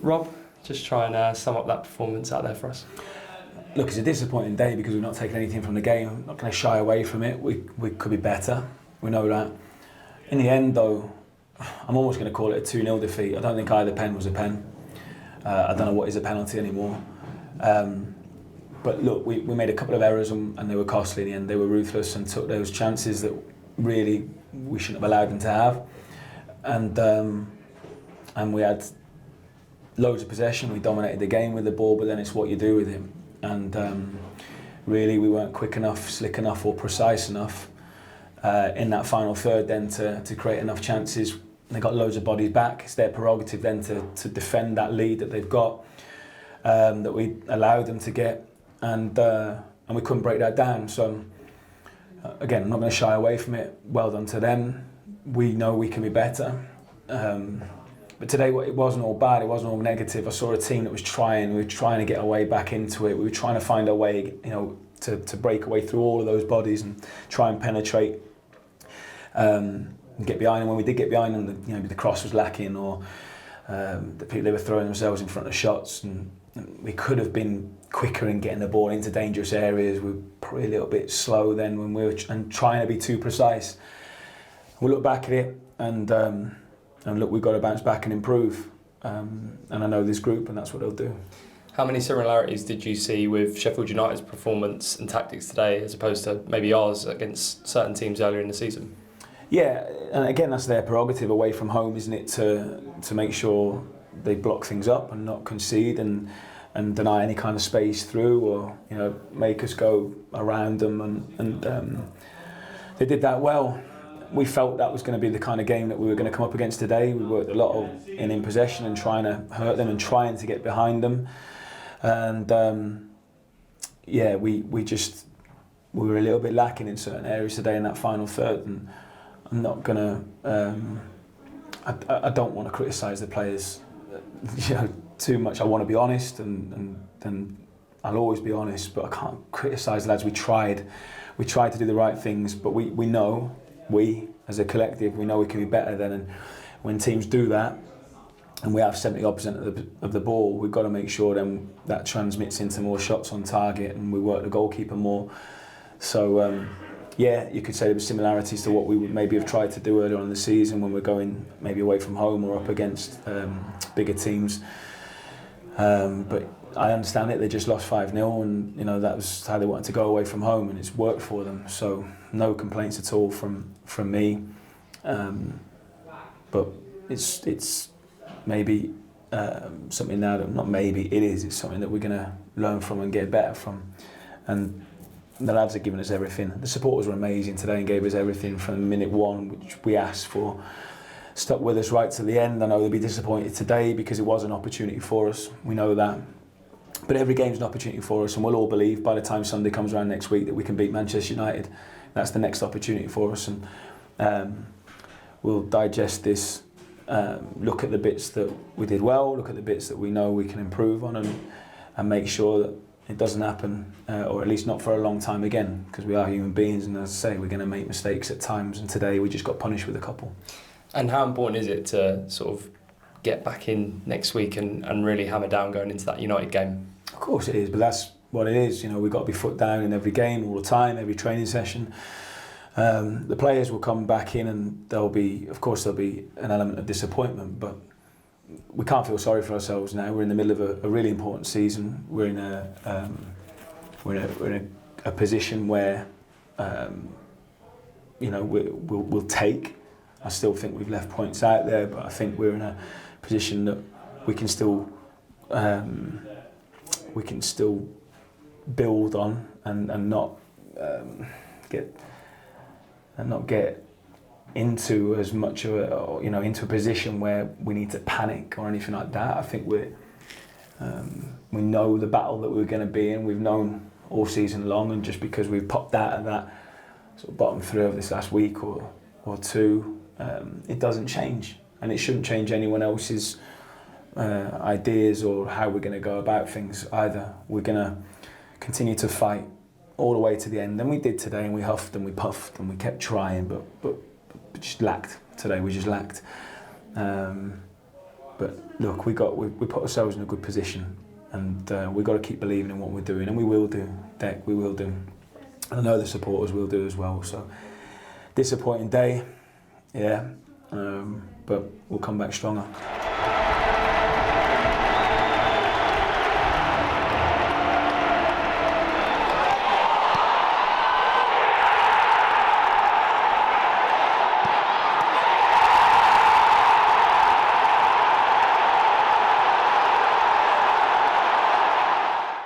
Rob, just try and sum up that performance out there for us. Look, it's a disappointing day because we've not taken anything from the game. I'm not going to shy away from it. We could be better. We know that. In the end, though, I'm almost going to call it a 2-0 defeat. I don't think either pen was a pen. I don't know what is a penalty anymore. But look, we made a couple of errors and they were costly in the end. They were ruthless and took those chances that really we shouldn't have allowed them to have. And we had loads of possession. We dominated the game with the ball, but then it's what you do with it. And really, we weren't quick enough, slick enough, or precise enough in that final third then to create enough chances. They got loads of bodies back. It's their prerogative then to defend that lead that they've got, that we allowed them to get, and we couldn't break that down. So again, I'm not going to shy away from it. Well done to them. We know we can be better. But today it wasn't all bad, it wasn't all negative. I saw a team that was trying, we were trying to get our way back into it. We were trying to find our way, to break away through all of those bodies and try and penetrate and get behind them. When we did get behind them, the cross was lacking, or the people, they were throwing themselves in front of shots, and we could have been quicker in getting the ball into dangerous areas. We were probably a little bit slow then when we were trying to be too precise. We look back at it and look, we've got to bounce back and improve. And I know this group, and that's what they'll do. How many similarities did you see with Sheffield United's performance and tactics today as opposed to maybe ours against certain teams earlier in the season? Yeah, and again, that's their prerogative away from home, isn't it, to make sure they block things up and not concede and deny any kind of space through, or make us go around them, and they did that well. We felt that was going to be the kind of game that we were going to come up against today. We worked a lot in possession and trying to hurt them and trying to get behind them, and we were a little bit lacking in certain areas today in that final third. And I'm not gonna. I don't want to criticise the players, too much. I want to be honest, and I'll always be honest. But I can't criticise the lads. We tried to do the right things, but we know. We, as a collective, we know we can be better then, and when teams do that, and we have 70% of the ball, we've got to make sure then that transmits into more shots on target, and we work the goalkeeper more. So, you could say there were similarities to what we would maybe have tried to do earlier on in the season when we're going maybe away from home or up against bigger teams. But I understand it. They just lost 5-0, and that was how they wanted to go away from home, and it's worked for them. So no complaints at all from me. But it's maybe something now that it's something that we're going to learn from and get better from. And the lads have given us everything. The supporters were amazing today and gave us everything from minute one, which we asked for. Stuck with us right to the end. I know they'll be disappointed today because it was an opportunity for us. We know that. But every game's an opportunity for us, and we'll all believe by the time Sunday comes around next week that we can beat Manchester United. That's the next opportunity for us, and we'll digest this, look at the bits that we did well, look at the bits that we know we can improve on, and make sure that it doesn't happen, or at least not for a long time again, because we are human beings, and as I say, we're going to make mistakes at times, and today we just got punished with a couple. And how important is it to sort of get back in next week and really hammer down going into that United game? Of course it is, but that's what it is. We've got to be foot down in every game, all the time, every training session. The players will come back in, and there'll be an element of disappointment, but we can't feel sorry for ourselves now. We're in the middle of a really important season. We're in a position where we'll take. I still think we've left points out there, but I think we're in a position that we can still build on and not get into as much of into a position where we need to panic or anything like that. I think we know the battle that we're going to be in. We've known all season long, and just because we've popped out of that sort of bottom three of this last week or two, it doesn't change, and it shouldn't change anyone else's ideas or how we're going to go about things either. We're going to continue to fight all the way to the end, and we did today, and we huffed and we puffed and we kept trying, but just lacked today. We just lacked. But look, we put ourselves in a good position, and we've got to keep believing in what we're doing, and we will do, Dec, we will do. And I know the supporters will do as well. So disappointing day, yeah, but we'll come back stronger.